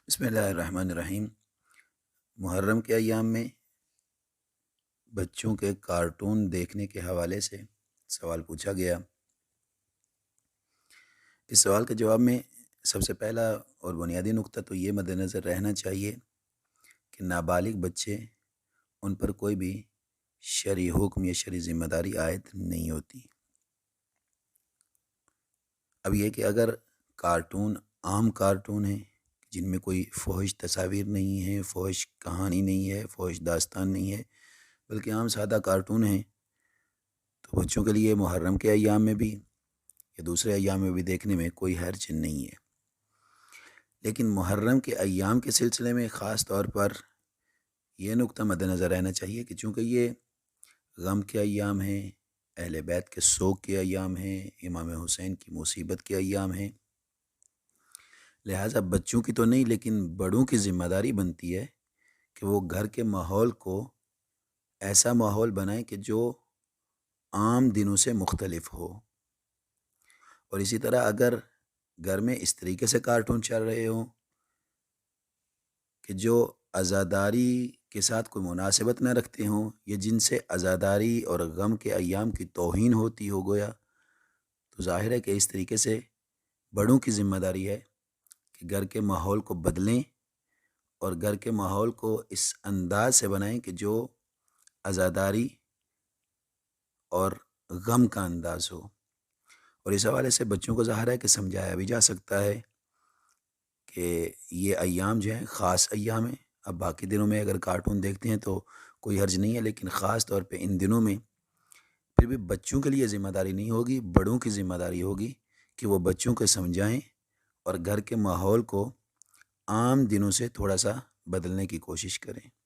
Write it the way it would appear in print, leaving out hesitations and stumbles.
بسم اللہ الرحمن الرحیم۔ محرم کے ایام میں بچوں کے کارٹون دیکھنے کے حوالے سے سوال پوچھا گیا۔ اس سوال کے جواب میں سب سے پہلا اور بنیادی نقطہ تو یہ مد نظر رہنا چاہیے کہ نابالغ بچے ان پر کوئی بھی شرعی حکم یا شرعی ذمہ داری عائد نہیں ہوتی۔ اب یہ کہ اگر کارٹون عام کارٹون ہیں جن میں کوئی فحش تصاویر نہیں ہے، فحش کہانی نہیں ہے، فحش داستان نہیں ہے، بلکہ عام سادہ کارٹون ہیں، تو بچوں کے لیے محرم کے ایام میں بھی یا دوسرے ایام میں بھی دیکھنے میں کوئی حرج نہیں ہے۔ لیکن محرم کے ایام کے سلسلے میں خاص طور پر یہ نقطہ مد نظر رہنا چاہیے کہ چونکہ یہ غم کے ایام ہیں، اہل بیت کے سوگ کے ایام ہیں، امام حسین کی مصیبت کے ایام ہیں، لہٰذا بچوں کی تو نہیں لیکن بڑوں کی ذمہ داری بنتی ہے کہ وہ گھر کے ماحول کو ایسا ماحول بنائیں کہ جو عام دنوں سے مختلف ہو۔ اور اسی طرح اگر گھر میں اس طریقے سے کارٹون چل رہے ہوں کہ جو عزاداری کے ساتھ کوئی مناسبت نہ رکھتے ہوں یا جن سے عزاداری اور غم کے ایام کی توہین ہوتی ہو گویا، تو ظاہر ہے کہ اس طریقے سے بڑوں کی ذمہ داری ہے کہ گھر کے ماحول کو بدلیں اور گھر کے ماحول کو اس انداز سے بنائیں کہ جو عزاداری اور غم کا انداز ہو۔ اور اس حوالے سے بچوں کو ظاہر ہے کہ سمجھایا بھی جا سکتا ہے کہ یہ ایام جو ہیں خاص ایام ہیں۔ اب باقی دنوں میں اگر کارٹون دیکھتے ہیں تو کوئی حرج نہیں ہے، لیکن خاص طور پہ ان دنوں میں پھر بھی بچوں کے لیے ذمہ داری نہیں ہوگی، بڑوں کی ذمہ داری ہوگی کہ وہ بچوں کو سمجھائیں اور گھر کے ماحول کو عام دنوں سے تھوڑا سا بدلنے کی کوشش کریں۔